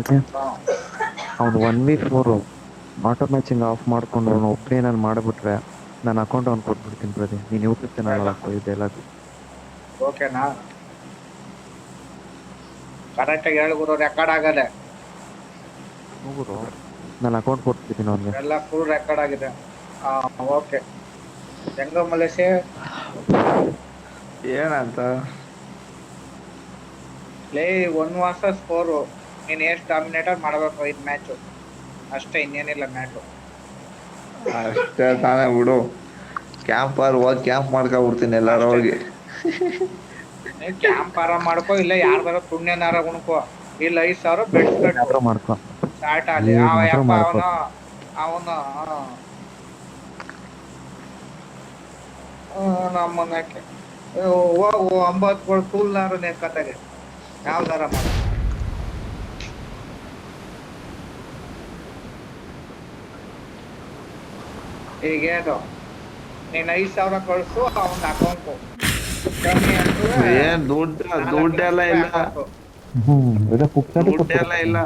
ಹಾ ಅವ್ನು 1v4 auto matching of ಮಾಡ್ಕೊಂಡು ಅವನು ಒಬ್ಬನೇ ನಾನು ಮಾಡಿಬಿಟ್ರೆ ನನ್ನ ಅಕೌಂಟ್ ಅವ್ನು ಕೊಟ್ಬಿಡ್ತೀನಿ ಪ್ರತಿ. ನೀನು ಯೂಟ್ಯೂಬ್ ಚಾನಲ್ ಹಾಕೋ ಇದೆಲ್ಲ. ಓಕೆನಾ ಕರೆಕ್ಟಾಗಿ ಹೇಳು ಗುರು, ರೆಕಾರ್ಡ್ ಆಗದೆ ಹೋಗುರು ನಾನು ಅಕೌಂಟ್ ಕೊಟ್ಬಿಡ್ತೀನಿ ಅವನಿಗೆ. ಎಲ್ಲ ಫುಲ್ ರೆಕಾರ್ಡ್ ಆಗಿದೆ. ಓಕೆ ಹೆಂಗ ಮಲೇಶೆ ಏನಂತ ಲೇ 1 vs 4 ನೀನ್ ಎಷ್ಟು ಡಾಮಿನೇಟರ್ ಮಾಡಬೇಕು 5 ಮ್ಯಾಚು ಅಷ್ಟೇ, ಇನ್ನೇನಿಲ್ಲ ಮ್ಯಾಟು. ಅಷ್ಟೇ ತಾನೇ ಬಿಡು. ಕ್ಯಾಂಪರ್ ಹೋಗಿ ಕ್ಯಾಂಪ್ ಮಾಡ್ಕೊಬಿಡ್ತೀನಿ ಎಲ್ಲಾರು ಹೋಗಿ. ಕ್ಯಾಂಪ್ ಆರ ಮಾಡ್ಕೋ, ಇಲ್ಲ ಯಾರ್ದಾರ ಪುಣ್ಯನಾರ ಉಣ್ಕೋ. ಇಲ್ಲ 5,000 ಬೆಡ್ಸ್ ಕಟ್ಟು ಮಾಡ್ಕೊ ಸ್ಟಾರ್ಟ್ ಅಲ್ಲಿ. ಮಾತ್ರ ಯಪ್ಪ ಮಾಡ್ಕೊ. ಅವನು ನಮ್ಮನ್ನಕ್ಕೆ ಹೋಗು 9 ಟೂಲ್ನಾರು ನೆಕ್ಕತ್ತಾಗೆ ಯಾವ್ದಾರ ಮಾಡ. ಈಗೇನು ನೀನ್ 5,000 ಕಳ್ಸು ಅವನ ಅಕೌಂಟು. ಕಮ್ಮಿ ಏನ್ ದುಡ್ಡೆಲ್ಲ ಇಲ್ಲ, ದುಡ್ಡೆಲ್ಲ ಇಲ್ಲ.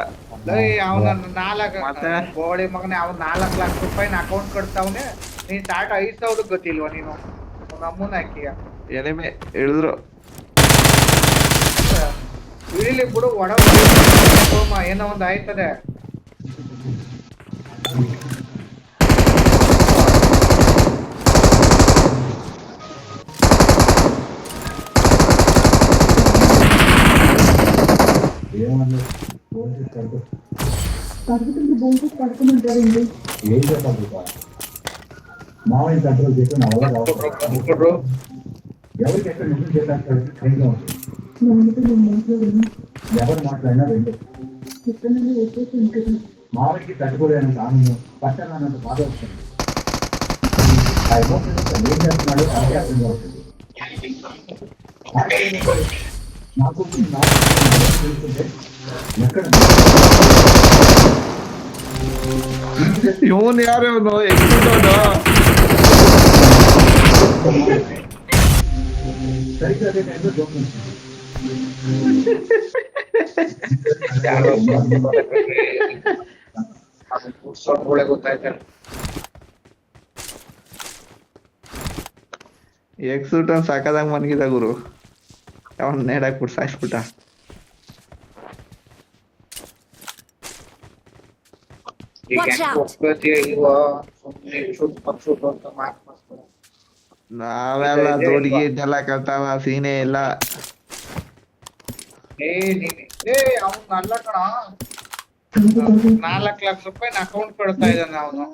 ಅವನ 4 ಮತ್ತೆ? ಗೋಳಿ ಮಗನೇ, ಅವ್ನ 4 ಲಕ್ಷ ರೂಪಾಯಿನ ಅಕೌಂಟ್ ಕಟ್ತಾವನೆ. ನೀನ್ ಸ್ಟಾರ್ಟ್ 5,000 ಗೊತ್ತಿಲ್ವ ನೀನು? ನಮ್ಮನ್ನ ಹಾಕಿಯ ಎನಿಮೆ ಹಿಡಿದ್ರು. ಇಳಿಲಿ ಬಿಡು, ಒಡ ಏನೋ ಒಂದು ಆಯ್ತದೆ. మామయ్య కంట్రోల్ చేస్తే నా వల్ల ఎవరికి ఎక్కడ నిధులు చేస్తాడు ట్రైన్లో ఎవరు మాట్లాడినా రెండు మామయ్యకి తట్టుకోలేనంత ఆనందం, పట్టణానంత బాధ వస్తుంది. ఆ ఎమోషన్ ఏం చేస్తున్నాడో అలాగే అర్థంగా ఉంటుంది. నాకు తెలుస్తుంటే ఎక్కడ ಇವನ್ ಯಾರು ಇವನು ಎಕ್ಸ್ಪೋರ್ಟ್ ಸರಿಗ್గా ಅದೇ ಟೈಮ್లో ಜೋಕ್ ಗೊತ್ತಾಯ್ತಾರೆ. ಎಕ್ಸೂಟ್ ಸಾಕದಂಗ ಮನ್ಗಿದ ಗುರು. ಅವನ್ ನೇಡಾಕ್ಬಿಟ್ಟು ಸಾಯಿಸ್ಬಿಟ್ಟ. ನಾವೆಲ್ಲ ದೊಡ್ಡ ಗೇಟ್ನೆಲ್ಲ ಕಟ್ಟಾವ, ಸೀನೆ ಇಲ್ಲ. ಅವ್ನು ಅಲ್ಲ ಕಣ, 4 ಲಕ್ಷ ರೂಪಾಯಿ ಅಕೌಂಟ್ ಕೊಡ್ತಾ ಇದ್ದಾನೆ ಅವನು.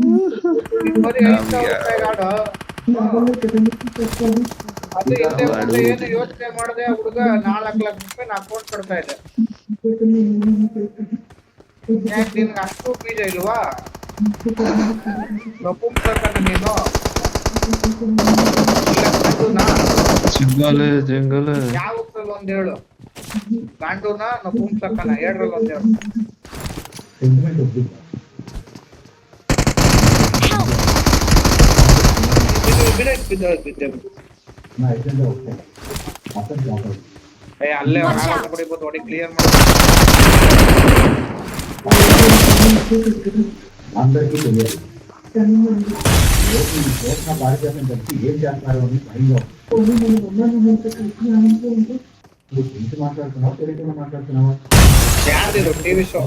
ಬರೀ 5,000 ರೂಪಾಯಿ ಗಾಡು. ಅದು ಹಿಂದೆ ಮುಂದೆ ಏನು ಯೋಚನೆ ಮಾಡದೆ ಹುಡುಗ 4 ಲಕ್ಷ ರೂಪಾಯಿ ಅಕೌಂಟ್ ಕೊಡ್ತಾ ಇದೆ. ಯಾಕೆ ನಿನ್ಗೆ ಅಷ್ಟು ಬೀಜ ಇಲ್ವಾ? ನಪುಂಸಕನ ನೀನು? ಯಾವ ಒಂದ್ ಹೇಳು, ಗಂಡುನ ನಪುಂಸಕನ? 2ರಲ್ಲಿ ಒಂದ್ ಹೇಳು. ಅಲ್ಲೇ ಹೊಡಿ ಕ್ಲಿಯರ್ ಮಾಡಿ. అందరికీ తెలియాలి భారతదేశం కలిసి ఏం చేస్తున్నారు అని భయంగా నువ్వు తెలిసి మాట్లాడుతున్నావా, తెలియకుండా మాట్లాడుతున్నావా? టీవీ షో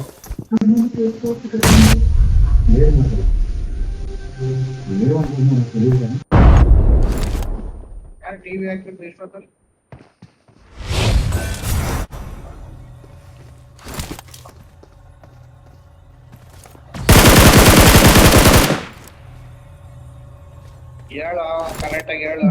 లేదు మీరు అనుకుంటున్నా తెలియదు కానీ టీవీ యాక్టర్ ಹೇಳು, ಕರೆಕ್ಟಾಗಿ ಹೇಳು.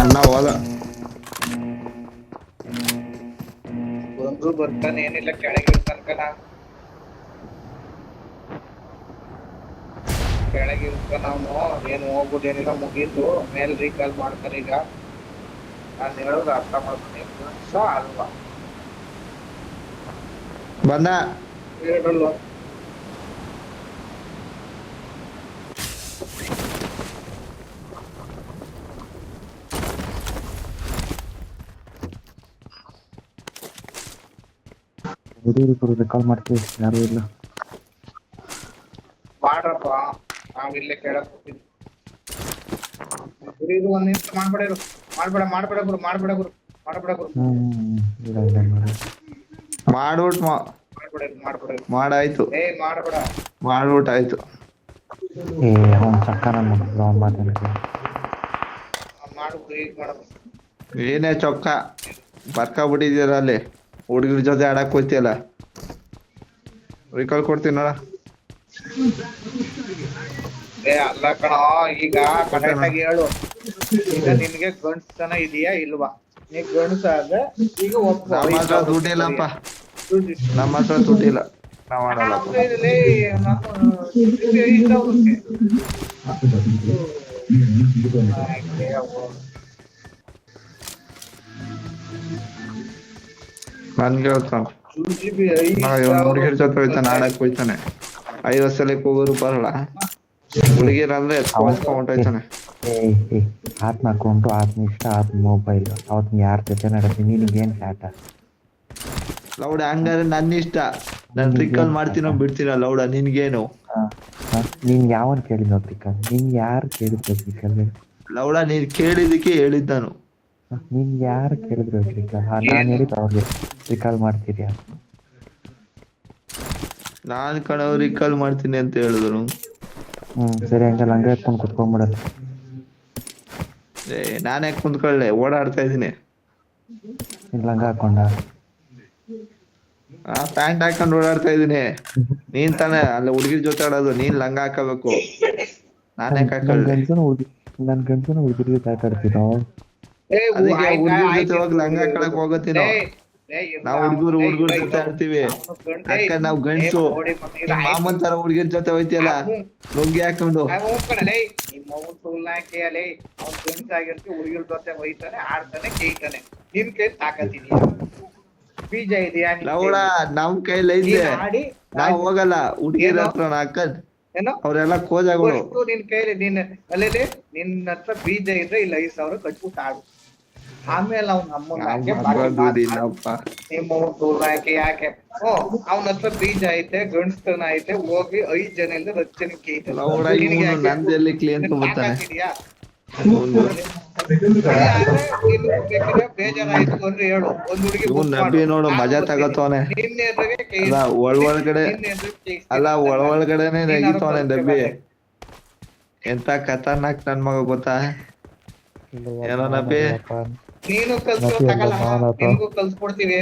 ಅಣ್ಣ ಹೋದ. ಒಂದು ಬರ್ತಾನೆ, ಏನಿಲ್ಲ ಕೆಳಗಿರ್ತಾನ. ಕೆಳಗಿರ್ತಾನ ಅವನು, ಏನು ಹೋಗುದೇನಿಲ್ಲ, ಮುಗೀತು. ಮೇಲ್ ರೀಕಾಲ್ ಮಾಡ್ತಾರೆ. ಈಗ ನಾನು ಹೇಳೋದು ಅರ್ಥ ಮಾಡ್ತೀನಿ ಅಲ್ವಾ? ಬಂದ 2ರಲ್ಲಿ ಹುಡುಗರು ಕಾಲ್ ಮಾಡ್ತೀವಿ, ಯಾರು ಇಲ್ಲ. ಮಾಡ್ರಪ್ಪ, ನಾವ್ ಇಲ್ಲೇ ಕೇಳಕ್ ಹೋಗ್ತೀವಿ. ಇದು ಒಂದ್ ನಿಮಿಷ ಮಾಡ್ಬೇಡ ಗುರು, ಮಾಡ್ಬೇಡ ಗುರು. ಇಲ್ಲ ಇಲ್ಲ ಮಾಡಿ. ಮಾಡ್ಬಿಟ್ ಮಾಡ್ಬೇಡ ಮಾಡಾಯ್ತು, ಮಾಡ್ಬೇಡ. ಮಾಡ್ಬಿಟ್ಟಾಯ್ತು. ಏ ಅವ್ನು ಚಕ್ಕ ನನ್ನ ಮಗಳು, ಅವ್ನು ಮಾತಾಡ್ತೀನಿ. ಮಾಡ್ಬಿಡು, ಈಗ ಮಾಡಬೇಕು. ಏನೇ ಚೊಕ್ಕ ಬರ್ಕೊಬಿಟ್ಟಿದ್ದೀರ ಅಲ್ಲಿ ಹುಡುಗರ ಜೊತೆ ಆಡಕ್ ಹೋಯ್ತಿಯಲ್ಲ. ರಿಕಾಲ್ ಕೊಡ್ತೀನಿ ನೋಡ. ಅಲ್ಲ ಕಣ, ಈಗ ಕರೆಕ್ಟ್ ಆಗಿ ಹೇಳು. ಈಗ ನಿನ್ಗೆ ಗಂಡ್ಸ್ತನ ಇದೆಯಾ ಇಲ್ವಾ? ನೀ ಗಂಡ್ಸಾದ್ರೆ ಈಗ ನಮ್ಮ ಹತ್ರ ದುಡ್ಡಿಲ್ಲಪ್ಪ, ನಮ್ಮ ಹತ್ರ ದುಡ್ಡಿಲ್ಲ, ನಾವ್ ಆಡಲ್ಲ. ನನ್ಗೆ ಹೇಳ್ತಾನ ಹುಡುಗಿರ ಜೊತೆ ಹೋಯ್ತಾನೆ, ಆಡಕ್ ಹೋಯ್ತಾನೆ. 50 ಸಲಕ್ಕೆ ಹೋಗೋರು ಬರಲ್ಲ, ಹುಡುಗಿರ ಅಂದ್ರೆ ಹೊಂಟೋಯ್ತಾನೆ. ಆತ್ಮ ಅಕೌಂಟು, ಆತ್ಮ ಇಷ್ಟ, ಆತ್ಮ ಮೊಬೈಲ್, ಅವತ್ತು ಯಾರ ಜೊತೆ ನಡೀತೀನಿ, ನಿನಗೇನು ಆಟ? ಲೌಡ ಹಂಗಾರೆ ನನ್ನ ಇಷ್ಟ, ನಾನು ಟ್ರಿಕಲ್ ಮಾಡ್ತೀನೋ ಬಿಡ್ತೀನ. ಲೌಡ ನಿನ್ಗೇನು? ನೀನ್ ಯಾವನ್ ಕೇಳಿದ್ನೋ ಟ್ರಿಕಲ್? ನೀನ್ ಯಾರು ಕೇಳಿದ್ರು ಟ್ರಿಕಲ್? ಲೌಡ ನೀನ್ ಕೇಳಿದಕ್ಕೆ ಹೇಳಿದ್ ನಾನು. ನೀನ್ ಯಾರು ಕೇಳಿದ್ರು ಟ್ರಿಕಲ್? ನಾನು ಹೇಳಿದ್ ಅವ್ರಿಗೆ ಟ್ರಿಕಲ್ ಮಾಡ್ತೀರಿಯಾ? ನಾನ್ ಕಣವ್ ರಿಕಾಲ್ ಮಾಡ್ತೀನಿ ಅಂತ ಹೇಳಿದ್ರು. ಸರಿ, ಹಂಗಲ್ಲ ಹಂಗೆ ಎತ್ಕೊಂಡು ಕುತ್ಕೊಂಡ್ಬಿಡಲ್ಲ. ನಾನೇ ಕುಂತ್ಕೊಳ್ಳೆ, ಓಡಾಡ್ತಾ ಇದೀನಿ. ಇಲ್ಲ ಲಂಗ ಹಾಕೊಂಡ ಪ್ಯಾಂಟ್ ಹಾಕೊಂಡು ಓಡಾಡ್ತಾ ಇದೀನಿ. ನೀನ್ ತಾನೇ ಅಲ್ಲ ಹುಡುಗಿರ್ ಜೊತೆ ಆಡೋದು, ನೀನ್ ಲಂಗ ಹಾಕಬೇಕು, ನಾನೇ ಹಾಕೊಳ್ಳೆ. ನನ್ ಗಂಡಸನ ಹುಡುಗಿರ್ ಜೊತೆ ಆಟಾಡ್ತೀನೋ? ಅದಕ್ಕೆ ಹುಡುಗಿರ್ ಜೊತೆ ಹೋಗಿ ಲಂಗ ಹಾಕೊಳಕ್ ಹೋಗತ್ತೀನೋ? ನಾವ್ ಹುಡುಗರು ಜೊತೆ ಆಡ್ತೀವಿ. ಅಕ್ಕ ನಾವ್ ಗಂಡ್ಸು, ಮಾಮನ್ ತರ ಹುಡುಗಿರ್ ಜೊತೆ ಹೋಯ್ತಿಯಲ್ಲ ಲುಂಗಿ ಹಾಕೊಂಡು. ಹುಡುಗಿರ್ ಜೊತೆ ಹೋಯ್ತಾನೆ, ಆಡ್ತಾನೆ, ಕೇಳ್ತಾನೆ. ನಿನ್ ಕೈ ತಾಕತ್ತಿದ್ಯಾ? ಬೀಜ ಇದೆಯಾ ಲೌಡ? ನಮ್ ಕೈಲಿ ಐತೆ, ನಾವ್ ಹೋಗಲ್ಲ ಹುಡುಗಿರ ಹತ್ರ. ಅಕ್ಕ ಅವ್ರೆಲ್ಲ ಕೋಜಾಗಳು. ನಿನ್ ಕೈಲಿ ಅಲ್ಲೇ ನಿನ್ನ ಹತ್ರ ಬೀಜ ಇದ್ರೆ ಇಲ್ಲ 5,000 ಕಟ್ಬಿಟ್ಟು ಆಡು. ಆಮೇಲೆ ಅವ್ನ ಯಾಕೆ ಅವನ ಹತ್ರ ಬೀಜ ಐತೆ, ಗಂಡಸ್ತನ ಐತೆ, ಹೋಗಿ 5 ಜನ ಇಲ್ದ 10 ಜನ ಕೇಳ್ತಾನೆ. ನಂದೆಲ್ಲಿ ಕ್ಲಿಯಂಟ್ ಬರ್ತಾನೆ. ಬೇಜಾರಾಯ್ತು ಅಂದ್ರೆ ಹೇಳು, ಒಂದ್ ಹುಡುಗಿ ನಬ್ಬಿ ನೋಡು ಮಜಾ ತಗತವನೆ. ಅಲ್ಲ ಒಳಗಡೆನೆ ನೆಗಿತವನೆ ಡಬ್ಬಿ. ಎಂತ ಖತರ್ನಾಕ್ ನನ್ ಮಗ ಗೊತ್ತಾ? ಏನೋ ನಬ್ಬಿ, ನೀನು ಕಲ್ಸ್ಕೊಡಕ್ಕಾಗಲ್ಲ, ನಿನ್ಗೂ ಕಲ್ಸ್ಕೊಡ್ತೀವಿ.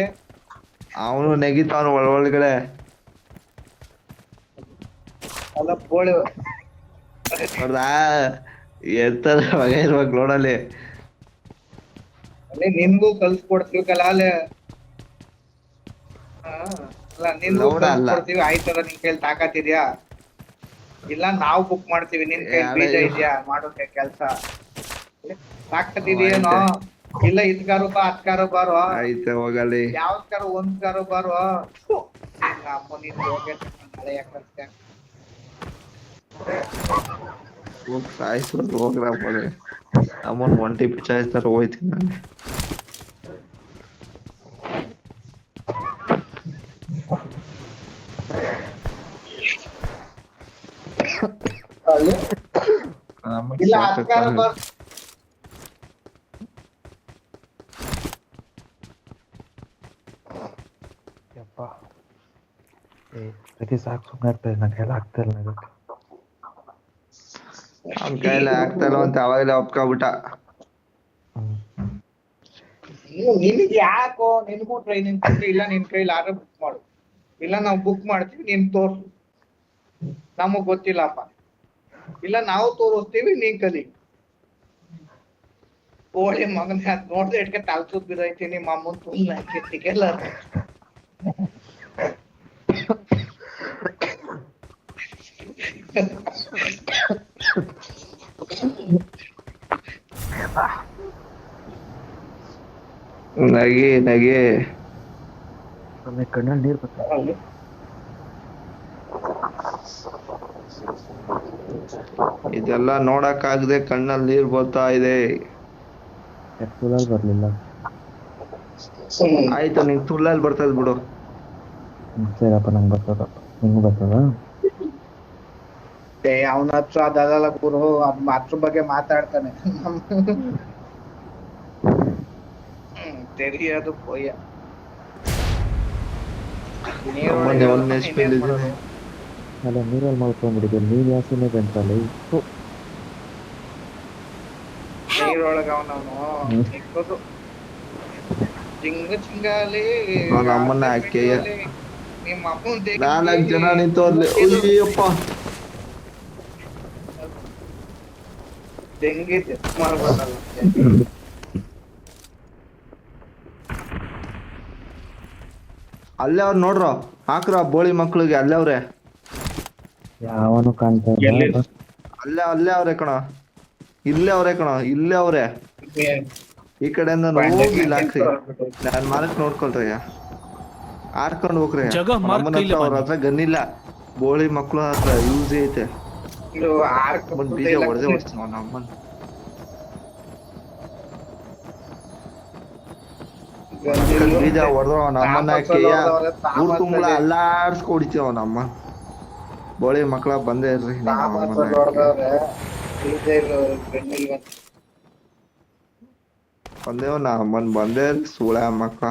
ಅವನು ನೆಗಿತಾವನು ಒಳಗಡೆ. ಅಲ್ಲ ಬೋಳಿ ನೋಡ್ದಾ ಎರ್ತದ ಮಗ ಇರ್ಬೇಕು ನೋಡಲ್ಲಿ. ಅಲ್ಲೇ ನಿನ್ಗೂ ಕಲ್ಸ್ಕೊಡ್ತೀವಿ ಅಲ್ಲೇ. ಅಲ್ಲ ನಿನ್ಗೂ ಕಲ್ಸ್ಕೊಡ್ತೀವಿ, ಆಯ್ತದ ನಿನ್ ಕೈಲಿ ತಾಕತ್ತಿದ್ಯಾ? ಇಲ್ಲ ನಾವ್ ಬುಕ್ ಮಾಡ್ತೀವಿ, ನಿನ್ ಕೈ ಬೀಜ ಇದ್ಯಾ ಮಾಡೋಕೆ ಕೆಲ್ಸ? ತಾಕತ್ತಿದ್ಯೇನೋ? ಇಲ್ಲ ಇದ್ಕಾರು ಬಾ, ಅದ್ಕಾರು ಬಾರೋ. ಆಯ್ತ ಹೋಗಲಿ, ಯಾವ್ದ್ಕಾರು ಒಂದ್ಕಾರು ಬಾರೋ. ಅಮ್ಮ ನೀನ್ ಹೋಗಿ ಹಳೆಯ ಕಲ್ಸ್ಕ ಹೋಗ್ ಸಾಯಿಸೋದು ಹೋಗ್ರಪ್ಪ. ಅಮ್ಮನ್ ಒಂಟಿ ಪಿಚಾಯಿಸ್ತಾರ, ಹೋಯ್ತೀನಿ ನಾನು. ಇಲ್ಲ ಅದ್ಕಾರು ಬಾರೋ. ಪ್ರತಿ ಸಾಕು ಸುಮ್ಮನೆ ಆಗ್ತದೆ, ನನ್ನ ಕೈಲಿ ಆಗ್ತಾ ಇಲ್ಲ. ಅವ್ನ ಕೈಲಿ ಆಗ್ತಾಯಿಲ್ಲ ಅಂತ ಅವಾಗಲೇ ಒಪ್ಕೊಬಿಟ್ಟ. ನಿನಗೆ ಯಾಕೋ? ನಿನ್ಗೂ ಟ್ರೈನಿಂಗ್ ಕೊಟ್ಟು, ಇಲ್ಲ ನಿನ್ ಕೈಲಿ ಆದ್ರೆ ಬುಕ್ ಮಾಡು, ಇಲ್ಲ ನಾವು ಬುಕ್ ಮಾಡ್ತೀವಿ, ನೀನ್ ತೋರ್ಸು. ನಮಗ್ ಗೊತ್ತಿಲ್ಲಪ್ಪ, ಇಲ್ಲ ನಾವು ತೋರಿಸ್ತೀವಿ, ನೀನ್ ಕಲಿ. ಕೋಳಿ ಮಗನ ನೋಡ್ದೆ ಇಟ್ಕೆ ತಲ್ಸೂದ್ ಬಿದ್ದೈತಿ ನಿಮ್ಮ ಅಮ್ಮನ್ ತುಂಬ ಹಾಕಿಲ್ಲ. ನಗಿ ನಗಿ ಕಣ್ಣಲ್ಲಿ ನೀರು ಬರ್ತಾರೆ. ಇದೆಲ್ಲ ನೋಡಕ್ಕಾಗದೆ ಕಣ್ಣಲ್ಲಿ ನೀರ್ ಬರ್ತಾ ಇದೆ. ತುಳಲ್ ಬರ್ಲಿಲ್ಲ. ಆಯ್ತು ನಿಂಗ್ ತುಳ್ಳಲ್ಲಿ ಬರ್ತದ ಬಿಡು. ಸರಿಯಪ್ಪ ನಂಗೆ ಬರ್ತದ, ನಿಂಗೆ ಬರ್ತದ. ಅವನ ಹತ್ರ ಅದಲ್ಲ ಗುರು, ಅದ್ರ ಬಗ್ಗೆ ಮಾತಾಡ್ತಾನೆ. ತೆರಿಯೋದು ಪೊಯ್ಯ. ಮೊನ್ನೆ ಒಂದ್ ನೆಕ್ಸ್ಟ್ ಬಿದ್ದಿದ್ದೀನಿ. ಅಲ್ಲ ನೀರಲ್ಲಿ ಮಾಡ್ಕೊಂಡ್ಬಿಟ್ಟಿದ್ದೆ, ನೀರು ಜಾಸ್ತಿನೇ ಬಂತಲ್ಲ ಇತ್ತು. ನೀರೊಳಗ ಅವನವನು ಸಿಕ್ಕೋದು ಚಿಂಗಾಲಿ. ಅವ್ನ ಅಮ್ಮನ್ನ ಹಾಕಿ ನಿಮ್ಮ ಅಮ್ಮನ 4 ಜನ ನಿಂತವ್ರಲ್ಲಿ. ಅಯ್ಯಪ್ಪ ಡೆಂಗಿ ಮಾಡ್ಬೋದಲ್ಲ. ಅಲ್ಲೇ ಅವ್ರು ನೋಡ್ರು, ಹಾಕ್ರ ಬೋಳಿ ಮಕ್ಳಿಗೆ. ಅಲ್ಲೇ ಅವ್ರೆ, ಯಾವನು ಕಾಣ್ತಾ ಇಲ್ಲ. ಅಲ್ಲೇ ಅವ್ರೆ ಕಣ, ಇಲ್ಲೇ ಅವ್ರೆ ಕಣ, ಇಲ್ಲೇ ಅವ್ರೆ. ಈ ಕಡೆಯಿಂದ ಹೋಗಿಲ್ಲ ಹಾಕ್ರಿ, ನಾನ್ ಮಾರಕ್ ನೋಡ್ಕೊಳ್ರಿ, ಆಡ್ಕೊಂಡ್ ಹೋಗ್ರಿ. ನಮ್ಮನ ಹತ್ರ ಅವ್ರ ಹತ್ರ ಗನ್ನಿಲ್ಲ, ಬೋಳಿ ಮಕ್ಳು ಹತ್ರ ಯೂಸ್ ಐತೆ. ಬೀಜ ಹೊಡೆದೇ ಹೊಡ್ಸ್ತೀವಿ ಅವ್ನ ಅಮ್ಮನ್. ಬೀಜ ಹೊಡೆದು ಅವನ ಅಮ್ಮನ ಹಾಕಿ ಊರ್ ತುಂಬಳ ಅಲ್ಲಾಡ್ಸ್ಕೊ ಹೊಡಿತೀವಿ ಅವನ ಅಮ್ಮ. ಬೋಳಿ ಮಕ್ಳ ಬಂದೇ ಇರ್ರಿ. ಬಂದೇವ್ ನಾ ಅಮ್ಮನ್ ಬಂದೇ ಸುಳ ಮಕ್ಳ,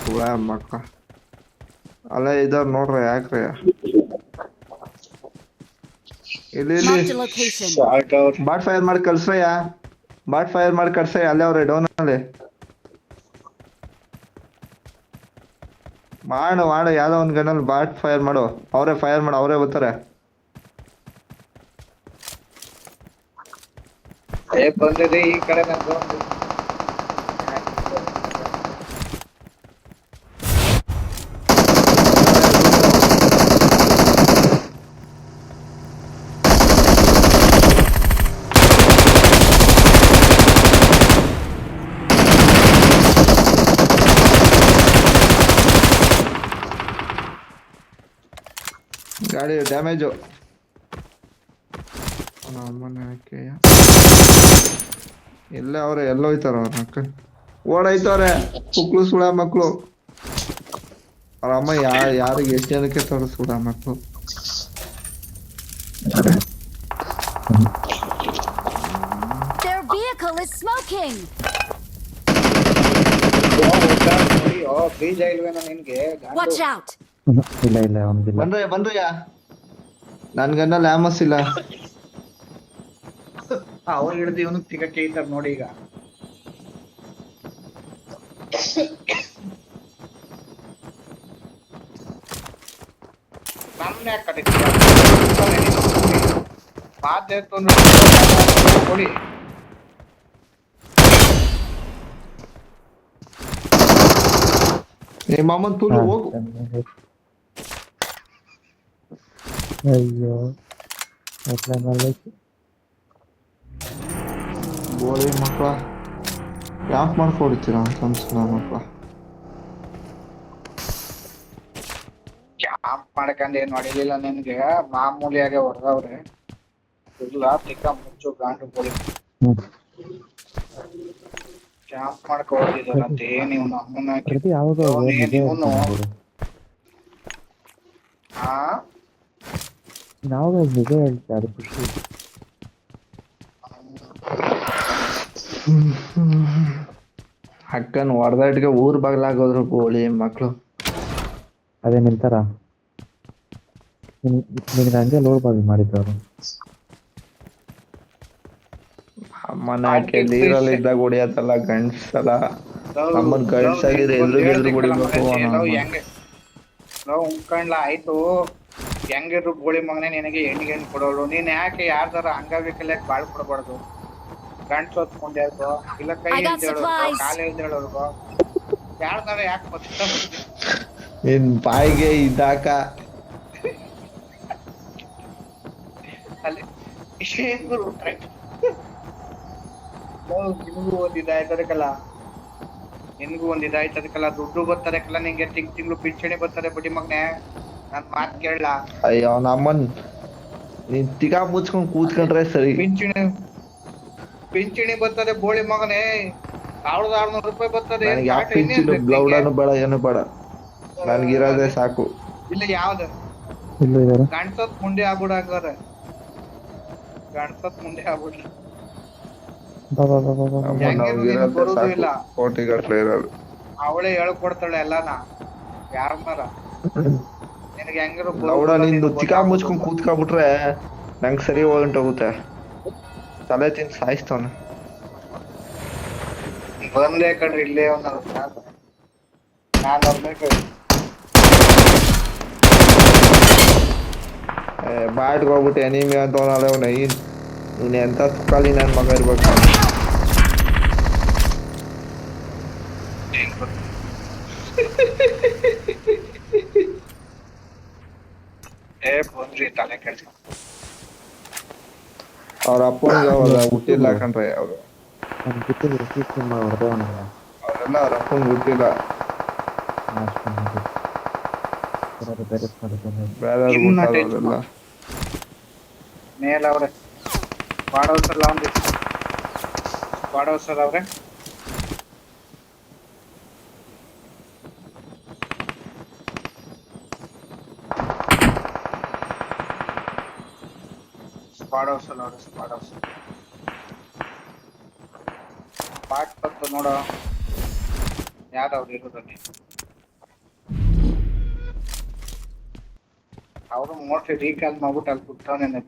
ಸುಳ ಮಕ್ಳ. ಅಲ್ಲೇ ಇದಾರ ನೋಡ್ರಿ, ಯಾಕ್ರಿ ಇಲ್ಲಿ ಬಾಟ್ ಫೈರ್ ಮಾಡಿ ಕಳ್ಸ್ರಯ್ಯ, ಬಾಟ್ ಫೈರ್ ಮಾಡಿ ಕಳ್ಸಯ್ಯ. ಅಲ್ಲೇ ಅವ್ರೆ ಡೌನ್ ಅಲ್ಲಿ. ಮಾಡು ಯಾವ್ದೋ ಒಂದ್ ಗನ್ನಲ್ಲಿ ಬಾಟ್ ಫೈರ್ ಮಾಡು. ಅವರೇ ಫೈರ್ ಮಾಡು, ಅವರೇ ಬರ್ತಾರೆ. ಬಂದಿದೆ ಈ ಕಡೆ. ಗಾಡಿ ಡ್ಯಾಮೇಜು. ಎಲ್ಲ ಅವ್ರೆ, ಎಲ್ಲೋಯ್ತಾರ ಅವ್ರ ಮಕ್ಕಳು, ಓಡಾಯ್ತವ್ರೆ ಕುಕ್ಳು ಸುಳ ಮಕ್ಳು. ಅವ್ರ ಅಮ್ಮ ಯಾರಿಗೆ ಎಷ್ಟು ಜನಕ್ಕೆ ತೋರ ಸುಳ ಮಕ್ಳು. Their vehicle is smoking. ಬೀಜ ಇಲ್ವೇನೋ ನಿನ್ಗೆ? Watch out. ಇಲ್ಲ ಒಂದಿಲ್ಲ. ಬಂದ್ರಯ್ಯ, ನನ್ ಗನ್ನಲ್ಲಿ ಆಮಸ್ ಇಲ್ಲ. ಅವ್ರು ಹಿಡ್ದು ಇವನು ತಿಗಕ್ಕೆ ಐತಾರ ನೋಡಿ. ಈಗ ನಮ್ನೆ ಕೊಡಿ. ನಿಮ್ಮ ಅಮ್ಮನ್ ತುಳು ಹೋಗು. ಅಯ್ಯೋ ಬೋಳಿ ಮಕ್ಳ ಯಾಕೆ ಮಾಡ್ಕೊಡ್ತೀರ ಸಂಸ್ಕೃತ ಮಕ್ಳ. ಕ್ಯಾಂಪ್ ಮಾಡ್ಕೊಂಡ್ ಏನ್ ಹೊಡಿಲಿಲ್ಲ ನಿನ್ಗೆ, ಮಾಮೂಲಿಯಾಗೆ ಹೊಡೆದವ್ರೆ. ಇಲ್ಲ ತಿಕ್ಕ ಮುಚ್ಚು ಗಾಂಡು ಕೊಡಿ. ಕ್ಯಾಂಪ್ ಮಾಡ್ಕೊಂಡಿದಾರಂತ ನೀವು ಅಮ್ಮನ ಇವನು. ನಾವು ನಿಜ ಹೇಳ್ತಾರೆ ಖುಷಿ. ಅಕ್ಕನ್ ಹೊಡೆದಾಟಿಗೆ ಊರ್ ಬಾಗ್ಲಾಗೋದ್ರು ಬೋಳಿ ಮಕ್ಳು. ಅದೇ ನಿಂತಾರ ನಿನ್ಗೆ ಹಂಗೆ ಲೋಡ್ ಬಾಗಿ ಮಾಡಿದ್ದವ್ರು. ಅಮ್ಮನ ಹಾಕಿ ನೀರಲ್ಲಿ ಇದ್ದಾಗ ಹೊಡಿಯತ್ತಲ್ಲ ಗಂಡ್ಸಲ್ಲ. ನಮ್ಮನ್ ಗಂಡ್ಸಾಗಿದ್ರೆ ಎಲ್ರಿಗೆಲ್ರು ಹೊಡಿಬೇಕು. ಉಂಕಂಡ್ಲ ಆಯ್ತು, ಹೆಂಗಿದ್ರು ಗೋಳಿ ಮಗನೇ ನಿನಗೆ ಹೆಣ್ಣಿಗೆ ಕೊಡೋಳು. ನೀನ್ ಯಾಕೆ ಯಾರ್ದಾರ ಅಂಗವಿಕಲ್ಯಕ್ಕೆ ಬಾಳ್ ಕೊಡಬಾರ್ದು. ಗಂಡ್ಸು ಹೊತ್ಕೊಂಡ್ ಯಾಕೋ, ಇಲ್ಲ ಕೈ ಹೇಳ್ದೇಳೋರ್ಗೋ, ಕಾಲು ಹೇಳ್ದೇಳೋರ್ಗೋ, ಯಾರ್ದಾರ ಯಾಕೆ ಗೊತ್ತ. ನಿನ್ ಬಾಯಿಗೆ ಇದಾಕ ಅಲ್ಲಿ ನಿನಗೂ ಒಂದ್ ಇದಾಯ್ತದಕ್ಕಲ್ಲ, ನಿನ್ಗೂ ಒಂದ್ ಇದಾಯ್ತದಕ್ಕಲ್ಲ, ದುಡ್ಡು ಬರ್ತದಕ್ಕಲ್ಲ ನಿಂಗೆ. ತಿಂಗಳು ಪಿಂಚಣಿ ಬರ್ತಾರೆ ಬಡ್ಡಿ ಮಗನೇ. ನನ್ ಮಾತ್ ಕೇಳಲ್ಲ. ಅಯ್ಯೋ ನಮ್ಮನ್ ನೀನ್ ತಿಗಾ ಮುಚ್ಕೊಂಡ್ ಕೂತ್ಕೊಂಡ್ರೆ ಸರಿ. ಪಿಂಚಣಿ ಬರ್ತದೆ ಬೋಳಿ ಮಗನೇ, 1600 ರೂಪಾಯಿ ಬರ್ತದೆ. ಬ್ಲೌಡನು ಬೇಡ, ಏನು ಬೇಡ. ನನ್ಗಿರೋದೇ ಸಾಕು. ಇಲ್ಲ ಯಾವ್ದು ಇಲ್ಲೂ ಇದಾರೆ. ಗಂಡ್ಸತ್ ಮುಂದೆ ಆಗ್ಬಿಡ ಹಂಗಾರೆ. ಗಂಡ್ಸತ್ ಮುಂದೆ ಆಗ್ಬಿಡ್ಲಿ. ಬಾ ಬಾ ಬಾ ಬಾ ಬಾ ಬಾ. ಹೆಂಗಿರು ನೀನು ನಮ್ಗಿರೋದೇ ಬರೋದು ಸಾಕು, ಇಲ್ಲ. ಕೋಟಿಗಟ್ಲೆ ಇರೋದು. ಅವಳೇ ಹೇಳ್ಕೊಡ್ತಾಳೆ ಎಲ್ಲಾನ ಯಾರನ್ನಾರ. ನಿನಗೆ ಹೆಂಗಿರು ಲೌಡ ನಿಂದು ಚಿಕ್ಕ ಮುಚ್ಕೊಂಡ್ ಕೂತ್ಕೊಂಡ್ಬಿಟ್ರೆ ನಂಗ್ ಸರಿ ಹೊಂಟೋಗುತ್ತೆ. ತಲೆ ತಿಂದು ಸಾಯಿಸ್ತವನ. ಬಂದೇ ಕಣ್ರಿ ಇಲ್ಲೇ ನಾನು ಬರ್ಬೇಕು. ಬಾಟ್ಗೆ ಹೋಗ್ಬಿಟ್ಟು ಎನಿಮಿ ಅಂತವನಲ್ಲ ಅವ್ನ. ನೀನ್ ಎಂತ ತುಕ್ಕಾಲಿ ನನ್ ಮಗ ಇರ್ಬೇಕು. ಬಂದ್ರಿ ತಲೆ ಕೆಲ್ಸ. ಅವ್ರ ಅಪ್ಪನಿಗೆ ಅವಾಗ ಹುಟ್ಟಿಲ್ಲ ಕಣ್ರಿ ಅವ್ರು. ಅವ್ನು ಕಿತ್ತಿದ್ರು ಸೀಟ್ ಹೊಡೆದೇ ಅವನಿಗೆ. ಅವರೆಲ್ಲ ಅವ್ರ ಅಪ್ಪನ್ ಹುಟ್ಟಿಲ್ಲ, ಬೇರೆ ಹುಟ್ಟಾರಲ್ಲ. ಮೇಲವ್ರೆ ಬಾಡೋಸಲ್ಲ ಅವ್ರಿ, ಬಾಡೋಸಲ್ಲ ಅವ್ರೆ. ಸ್ಪಾಡೋಸಲ್ಲ ಅವ್ರೆ, ಸ್ಪಾಡೋಸ್ ಪಾಟ್ ಬತ್ತು ನೋಡೋ ಯಾರವ್ರು ಇರೋದಲ್ಲಿ. ಅವರು ಮೋಸ್ಟ್ಲಿ ರೀಕಾಲ್ ಮಾಡ್ಬಿಟ್ಟು ಅಲ್ಲಿ ಬಿಟ್ಟವನೇ.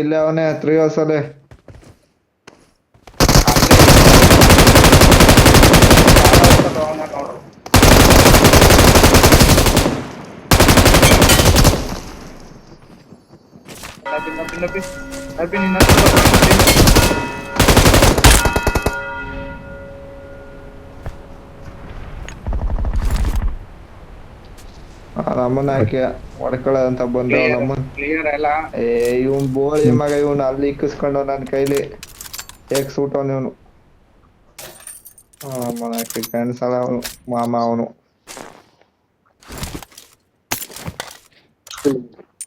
ಇಲ್ಲ ಅವನೇ 3 ವರ್ಷಲ್ಲೇ. ಅವನ ನೋಡು ನಮ್ಮನ್ನ ಹಾಕಿ ಹೊಡ್ಕೊಳ್ಳೋದಂತ ಬಂದ ನಮ್ಮನ್. ಕ್ಲಿಯರ್ ಎಲ್ಲ. ಇವನ್ ಬೋಳಿ ಮಗ, ಇವನ್ ಅಲ್ಲಿ ಇಕ್ಕಿಸ್ಕೊಂಡು ನನ್ ಕೈಲಿ ಹೇಗ್ ಸೂಟವನ್ ಇವನು. ನಮ್ಮನ್ನ ಹಾಕಿ ಕ್ಯಾನ್ಸಲ್ ಅವನು ಮಾಮ ಅವನು.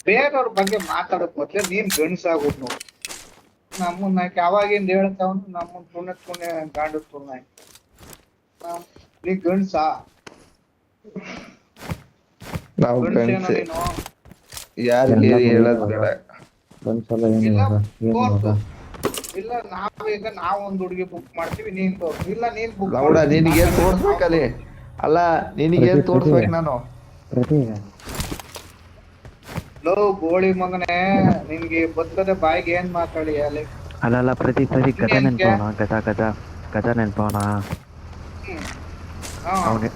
ಬೇರೆಯವ್ರ ಬಗ್ಗೆ ಮಾತಾಡಕ್ ಮೊದ್ಲೇ ನೀನ್ ಗಂಡ್ಸಾಗ್ಬಿಟ್ ನೋಡು. ನಮ್ಮನ್ನ ಅವಾಗಿಂದ ಹೇಳ್ತಾವನು ನಮ್ಮನ್ ಪುಣ್ಯ ಗಾಂಡು ತುಣ್ಣ. ನೀ ಗಂಡ್ಸಾ? ನಾವು ಗಂಡ್ಸೇನೋ ಗಂಡ್ಸೆ. ನೀನು? ಯಾರಿಗೆ ಹೇಳದ್ ಬೇಡ. ಒಂದ್ಸಲ ಏನು ಇಲ್ಲ ಇವಾಗ ಏನು ಇವಾಗ ತೋರ್ಸು. ಇಲ್ಲ ನಾವ್ ಒಂದ್ ಹುಡುಗಿ ಬುಕ್ ಮಾಡ್ತೀವಿ, ನೀನ್ ತೋರ್ಸು. ಇಲ್ಲ ನೀನ್ ಬುಕ್ ಲೌಡ ನಿನಗೆ ತೋರ್ಸ್ಬೇಕಲ್ಲಿ. ಅಲ್ಲ ನಿನಗೆ ತೋರ್ಸ್ಬೇಕು ನಾನು. ಪ್ರತಿ ಲೋ ಗೋಳಿ ಮಗನೇ, ನಿನ್ಗೆ ಬರ್ತದೆ ಬಾಯಿಗೆ ಏನ್ ಮಾತಾಡಿ ಅಲ್ಲಿ. ಅಲ್ಲ ಪ್ರತಿ ಗಜ ನೆನ್ಪವನ, ಗಜ ನೆನ್ಪವನ.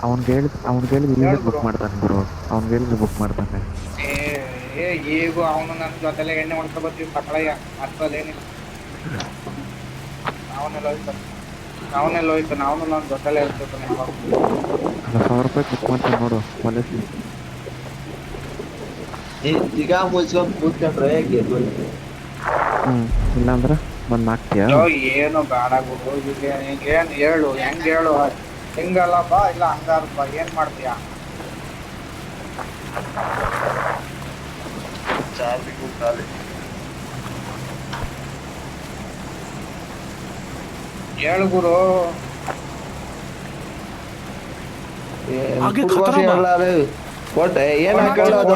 ಅವ್ನಿಗೆ ಹೇಳಿದ್ರೆ ಈಗ ಬುಕ್ ಮಾಡ್ತಾನೆ ಗುರು. ಅವ್ನಿಗೆ ಹೇಳಿದ್ರೆ ಬುಕ್ ಮಾಡ್ತಾನೆ. ಈಗ ಅವನು ನನ್ನ ಜೊತೆಲೆ ಎಣ್ಣೆ ಹೊಡ್ಕೊ ಬರ್ತೀವಿ ಮಕ್ಕಳಯ್ಯ, ಅರ್ಥದೇನಿಲ್ಲ. ಅವನೆಲ್ಲ ಹೋಯ್ತು ನಾನು ನನ್ನ ಜೊತೆಲೆ ಇರ್ತಾನೆ. 1000 ರೂಪಾಯಿ ಬುಕ್ ಮಾಡ್ತಾನೆ ನೋಡು ಮನಸ್ಸಿ. ಈಗ ಮುಚ್ಕೊಂಡ್ ಕೂತ್ಕೊಂಡ್ರೆ ಇಲ್ಲಾಂದ್ರೆ ಬಂದ್ ಹಾಕ್ತೀಯಾ? ಏನು ಬೇಡ ಗುರು. ಈಗ ಏನ್ ಹೇಳು, ಹೆಂಗ್ ಹೇಳು? ಹಿಂಗಲ್ಲ ಬಾ, ಇಲ್ಲ ಹಂಗಾರ ಬಾ, ಏನ್ ಮಾಡ್ತೀಯ? ಹೇಳು ಗುರು. ಕೊಟ್ಟೆ ಏನ್ ಹಾಕೊಳ್ಳೋದು?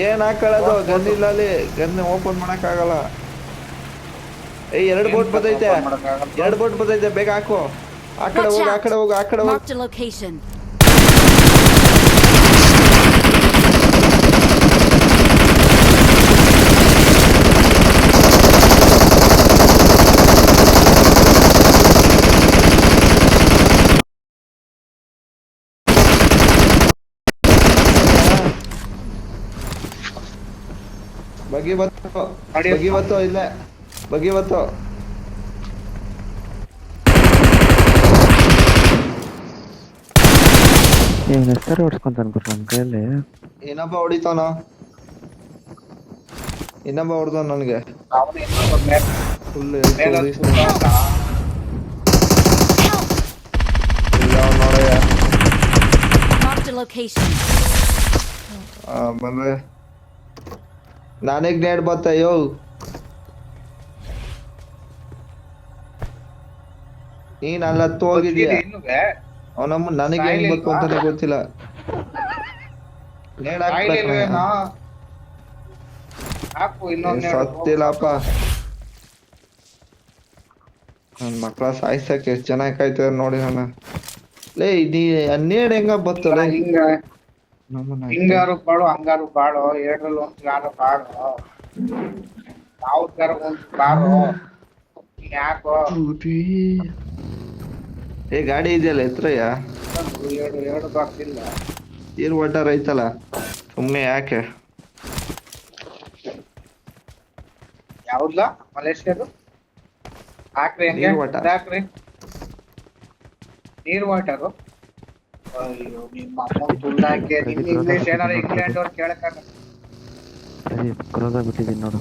ಏನ್ ಹಾಕೊಳ್ಳೋದು? ಗನ್ ಇಲ್ಲ ಅಲ್ಲಿ, ಗನ್ ಓಪನ್ ಮಾಡಕ್ ಆಗಲ್ಲ. 2 ಬೋಟ್ ಬರ್ತೈತೆ, 2 ಬೋಟ್ ಬರ್ತೈತೆ, ಬೇಗ ಹಾಕು. ಆ ಕಡೆ ಹೋಗು, ಆ ಕಡೆ ಹೋಗು, ಆ ಕಡೆ ಹೋಗು. Marked a location. ಬಗ್ಗಿ ಬತ್ತು ಇಲ್ಲ, ಬಗ್ಗಿ ಬತ್ತು. ನೀವ್ ಹೆಸರು ಹೊಡ್ಸ್ಕೊಂತಾನೆ ಗುರು ನನ್ ಕೈಯಲ್ಲಿ. ಇನ್ನೊಬ್ಬ ಹೊಡಿತಾನ, ಇನ್ನೊಬ್ಬ ಹೊಡ್ದ ನನ್ಗೆ ಫುಲ್. ನೋಡಯ್ಯ Marked a location. ಬಂದ್ರೆ ನಾನೇ ಗ್ನೇಡ್ ಬತ್ತಯ್ಯೋ. ನೀನ್ ಅಲ್ಲಿ ಹತ್ತು ಹೋಗಿದ್ಯಾ? ಅವನಮ್ಮ ನನಗೆ ಹೆಂಗ್ ಗೊತ್ತು ಅಂತಾನೆ ಗೊತ್ತಿಲ್ಲ. ನೇಡ್ ಸಾಯ್ಲಿಲ್ವೇನೋ? ಹಾಕು ಇನ್ನೊಂದ್ ಸತ್ತಿಲ್ಲಪ್ಪ. ನನ್ ಮಕ್ಳ ಸಾಯ್ಸಕ್ಕೆ ಎಷ್ಟ್ ಜನ ಕಾಯ್ತಾರ ನೋಡಿ ನನ್ನ. ಲೇ ನೀ ನೇಡ್ ಹೆಂಗ ಬತ್ತಲ್ಲ ಹಿಂಗಾರು ಬಾಳು ಹಂಗಾರು ಬಾಳು, ಎರಡರಲ್ಲಿ ಒಂದ್ ಯಾರು ಬಾಳು, ಯಾವ್ದಾರ ಒಂದ್ ಬಾಳು. ಯಾಕೋ ಏ ಗಾಡಿ ಇದೆಯಲ್ಲ ಎತ್ರಯ್ಯ, ಎರಡು ಬರ್ತಿಲ್ಲ. ನೀರ್ ವಾಟರ್ ಐತಲ್ಲ, ಸುಮ್ನೆ ಯಾಕೆ? ಯಾವ್ದಲ್ಲ ಮಲೇಷ್ಯಾದು? ಹಾಕ್ರಿ ಹಂಗೆ ನೀರ್ ವಾಟರ್. ಹಾಕ್ರಿ ನೀರ್ ವಾಟರು. ಅಯ್ಯೋ ನಿಮ್ಮ ಅಮ್ಮನ್ ತುಳ್ದ ಹಾಕಿ ನಿನ್ ಇಂಗ್ಲಿಷ್ ಏನಾರ ಇಂಗ್ಲೆಂಡ್ ಅವ್ರು ಕೇಳಕ್ಕಾಗ. ಪ್ರದೀಪ್ ಕ್ಲೋಸ್ ಆಗ್ಬಿಟ್ಟಿದ್ದೀನಿ ನೋಡು.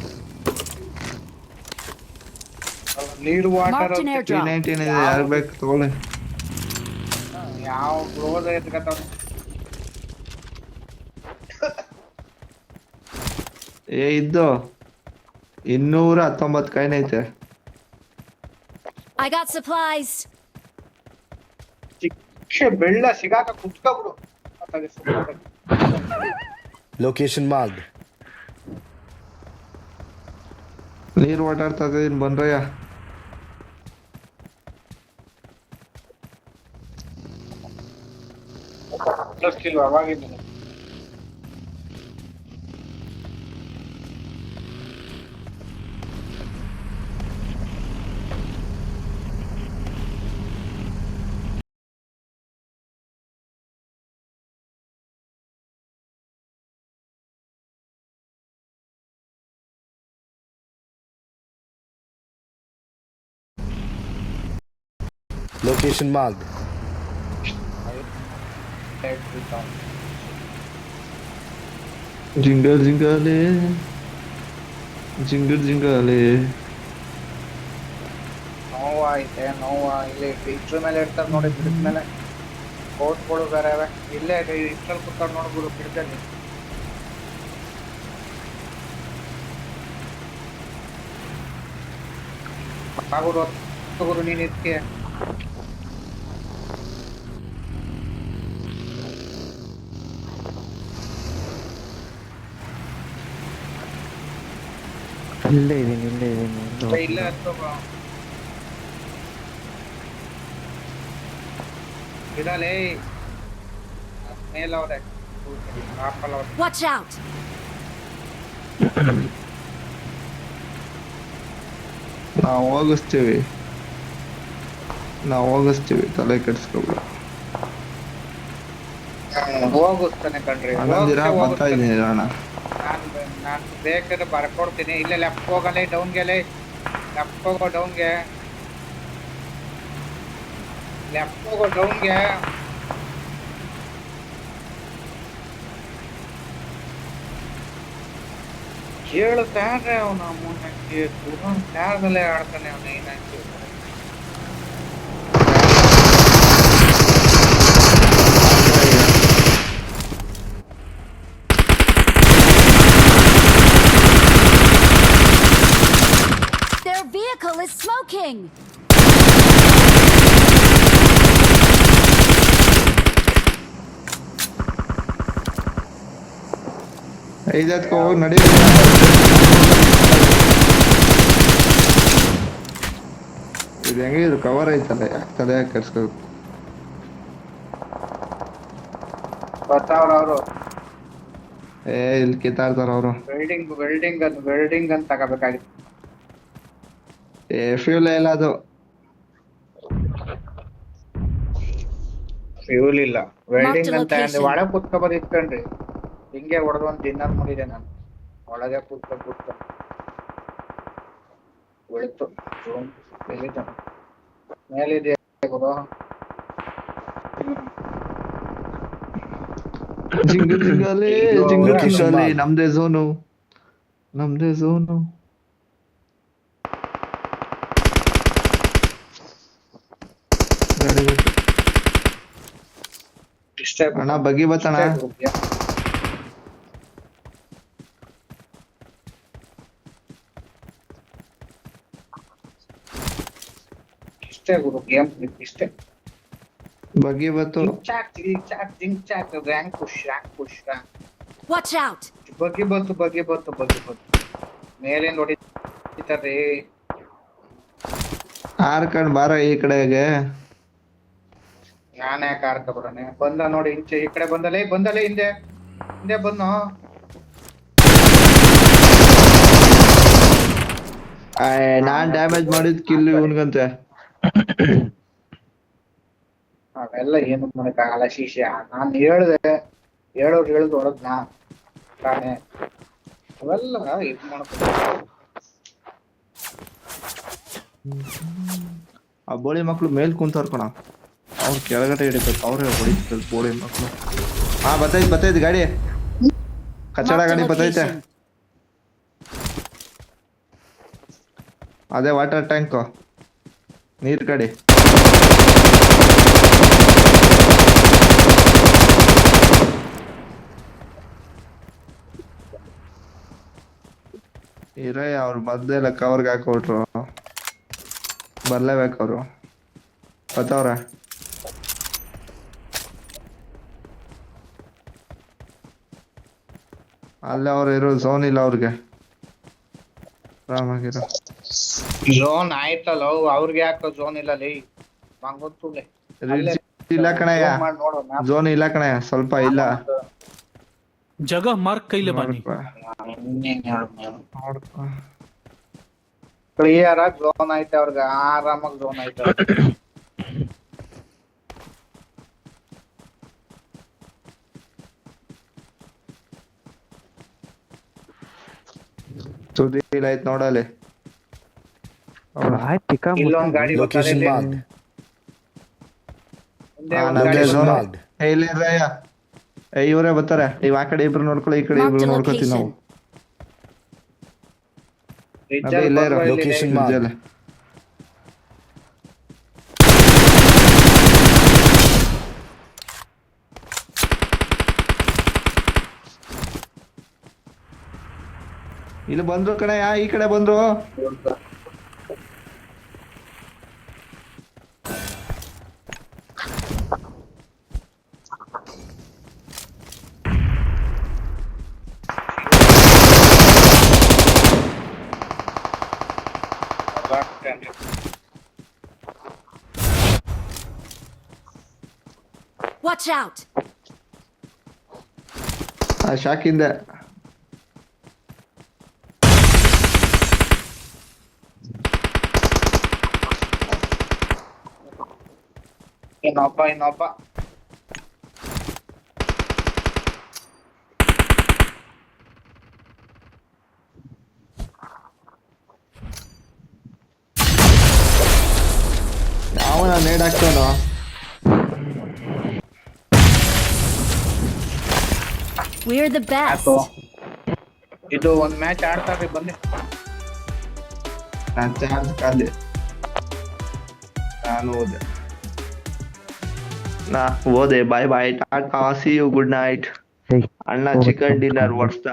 ನೀರ್ water Marked an airdrop. T19 ಇದೆ, ಯಾರು ಬೇಕು ತಗೊಳ್ಳಿ. ಯಾವ ಕ್ಲೋಸ್ ಎತ್ಕತ್ತಾವ. ಏ ಇದ್ದು 219 ಕಾಯಿನ್ ಐತೆ. I got supplies. ಶಿಕ್ಷೆ ಬೆಳ್ಳ ಸಿಗಾಕ ಕುತ್ಕೊಬಿಡು. Location marked. ನೀರ್ ವಾಟರ್ ತಗೋದಿನ್ ಬಂದ್ರಯ್ಯ. ಗೊತ್ತಿಲ್ವಾ ಅವಾಗಿಂದ? Location marked. ಜಿಂಗಲ್ ಜಿಂಗಾಲೆ ಜಿಂಗಲ್ ಜಿಂಗಾಲೆ. ನೋವಾಯ್ತೆ ನೋವ. ಇಲ್ಲಿ ಇದ್ರ ಮೇಲೆ ಇರ್ತಾರ ನೋಡಿ, ಬಿಡದ ಮೇಲೆ ಕೋಟ್ಗಳು ಬೇರೆ ಅವೆ. ಇಲ್ಲೇ ಇಷ್ಟಲ್ಲಿ ಕೂತಾರ ನೋಡ್ಬೋದು ಬಿಡದಲ್ಲಿ. ಗುರು ನೀನ್ ಇದಕ್ಕೆ ಇಲ್ಲೇ ಇದೀನಿ ಇಲ್ಲೇ ಇದೀನಿ. ಇಲ್ಲ ಇಡಲೇ ಮೇಲವ್ರೆ ಹಾಕಲ್ಲವ್ರೆ. Watch out. ನಾವು ಹೋಗಿಸ್ತೀವಿ ತಲೆ ಕೆಡ್ಸ್ಕೊಬೇಡ. ಹೋಗಿಸ್ತಾನೆ ಕಣ್ರಿ. ಹನ್ನೊಂದಿರ ಬರ್ತಾ ಇದೀನಿ ಅಣ್ಣ. ನಾನು ಬೇಕಾದ್ರೆ ಬರ್ಕೊಡ್ತೀನಿ. ಇಲ್ಲೇ ಲೆಫ್ಟ್ ಹೋಗಲ್ಲ, ಡೌನ್ಗೆ ಲೆಫ್ಟ್ ಹೋಗೋ ಡೌನ್ಗೆ ಲೆಫ್ಟ್ ಹೋಗೋ ಡೌನ್ಗೆ. ಕೇಳ್ತಾನೆ ಅವನು ಅಮ್ಮನಕ್ಕೆ ಯಾರದಲ್ಲೇ ಆಡ್ತಾನೆ ಅವನು. ಏನಾಯ್ತು Their vehicle is smoking. ಐದತ್ಕೋ ಹೋಗಿ ನಡಿ. ಇದು ಹೆಂಗೆ ಇದು ಕವರ್ ಐತಲ್ಲ, ಯಾಕೆ ತಲೆ ಯಾಕೆ ಕೆಡ್ಸ್ಕೋಬೇಕು? ಬರ್ತಾವ್ರ ಅವರು. ಇಲ್ಲಿ ಕಿತ್ತಾಡ್ತಾರ ಅವರು. ವೆಲ್ಡಿಂಗ್ ಅಂತ ತಗೋಬೇಕಾಗಿತ್ತು. ಫ್ಯೂಲ್ ಇಲ್ಲ ಅದು. ಫ್ಯೂಲ್ ಇಲ್ಲ, ವೆಲ್ಡಿಂಗ್ ಅಂತ ಒಳಗೆ ಕುತ್ಕೊಬೋದು ಇಟ್ಕೊಂಡ್ರಿ. ಹಿಂಗೆ ಹೊಡೆದು ಒಂದು ಡಿನ್ನರ್ ಮಾಡಿದೆ ನಾನು. ಒಳಗೆ ಕೂತ್ಕೊಂಡು ಉಳಿತು. ಮೇಲಿದೆ ಗುರು. ಜಿಂಗಲ್ ಜಿಂಗಾಲೆ ನಮ್ದೇ ಝೋನು. ಇಷ್ಟೇ ಅಣ್ಣ ಬಗ್ಗಿ ಬತ್ತಣ. ಇಷ್ಟೇ ಗುರು ಗೇಮ್ ಇಷ್ಟೇ. ಬಗ್ಗಿ ಬತ್ತು zinc chalk rank push rank Watch out! ಬಗ್ಗೆ ಬಂತು ಮೇಲಿಂದ ಹೊಡಿತಾರೆ. ಹಾರ್ಕೊಂಡ್ ಬಾರ ಈ ಕಡೆಗೆ. ನಾನೇ ಕಾರ್ಕಬಿಡನೆ ಬಂದ ನೋಡಿ ಇಂಚೆ ಈ ಕಡೆ ಬಂದಲೇ ಹಿಂದೆ ಬಂದು ನಾನ್ ಡ್ಯಾಮೇಜ್ ಮಾಡಿದ್ ಕಿಲ್ ಇವನ್ಗಂತೆ. ಅವೆಲ್ಲ ಏನು ಮಾಡಕ್ಕಾಗಲ್ಲ ಶಿಷ್ಯ. ನಾನ್ ಹೇಳೋರು ಹೊರದ್ನ ತಾನೆ ಅವೆಲ್ಲ ಇದು ಮಾಡ್ಬೇಕು. ಆ ಬೋಳಿ ಮಕ್ಳು ಮೇಲ್ ಕುಂತವ್ರ ಕಣ, ಅವ್ರು ಕೆಳಗಡೆ ಹಿಡಿಬೇಕು, ಅವ್ರೇ ಹೊಡಿತಾರೆ ಬೋಳಿ ಮಕ್ಳು. ಹಾ ಬತ್ತೈತ್ ಗಾಡಿ, ಕಚ್ಚಡ Marked a ಗಾಡಿ ಬತ್ತೈತೆ. location. ಅದೇ ವಾಟರ್ ಟ್ಯಾಂಕ್ ನೀರ್ ಗಾಡಿ. ಇರಯ್ಯ, ಅವ್ರು ಮದ್ದೆಲ್ಲ ಕವರ್ಗೆ ಹಾಕೊಟ್ರು, ಬರ್ಲೇಬೇಕು ಅವರು. ಬತ್ತವ್ರ ಅಲ್ಲೇ ಅವ್ರು ಇರೋ ಝೋನ್ ಇಲ್ಲ ಅವ್ರಿಗೆ. ಆರಾಮಾಗಿರೋ ಝೋನ್ ಆಯ್ತಲ್ಲ ಅವ್ರಿಗೆ ಯಾಕೆ ಝೋನ್ ಇಲ್ಲ ಲೇ ಮಂಗೊತ್ತುಲೆ ಇಲ್ಲ ಕಣಯ್ಯ, ಮಾಡಿ ನೋಡೋಣ. ಝೋನ್ ಇಲ್ಲ ಕಣಯ್ಯ, ಸ್ವಲ್ಪ ಇಲ್ಲ. जगह मार्क कैले बानी. ಕ್ಲಿಯರ್ ಆಗಿ ಝೋನ್ ಐತೆ ಅವ್ರಿಗೆ, ಆರಾಮಾಗಿ ಝೋನ್ ಐತೆ. ಸುದ್ದಿ ಇಲ್ಲ ಆಯ್ತು ನೋಡಲ್ಲಿ. ಆಯ್ತು ಪಿಕ ಇಲ್ಲೊಂದ್ ಗಾಡಿ Location marked. Location marked. ಇಲ್ಲ ಇರಯ್ಯ, ಇವರೇ ಬರ್ತಾರೆ. ನೀವ್ ಆ ಕಡೆ ಇಬ್ರು ನೋಡ್ಕೊಳ್ಳಿ, ಈ ಕಡೆ Marked ಇಬ್ರು a ನೋಡ್ಕೊತೀವಿ ನಾವು. location. ಅದೇ ಇಲ್ಲೇ ಇರೋ Location marked. ಬ್ರಿಡ್ಜಲ್ಲಿ. ಇಲ್ಲಿ ಬಂದ್ರು ಕಣಯ್ಯ, ಈ ಕಡೆ ಬಂದ್ರು. Watch out! ಆ ಶಾಕಿಂದ ಇನ್ನೊಬ್ಬ ಅವನ ನೇಡ್ ಹಾಕ್ತಾನೋ. We're the best. ಇದು ಒಂದ್ ಮ್ಯಾಚ್ ಆಡ್ತಾರೆ ಬನ್ನಿ. ನಾನ್ ಚಾರ್ಜ್ ಕಾದೆ, ನಾನು ಹೋದೆ. Bye bye, tata, see you, good night. ಏಯ್ ಅಣ್ಣ chicken dinner what's the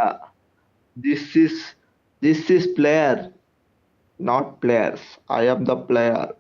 this is player, not players. I am the player.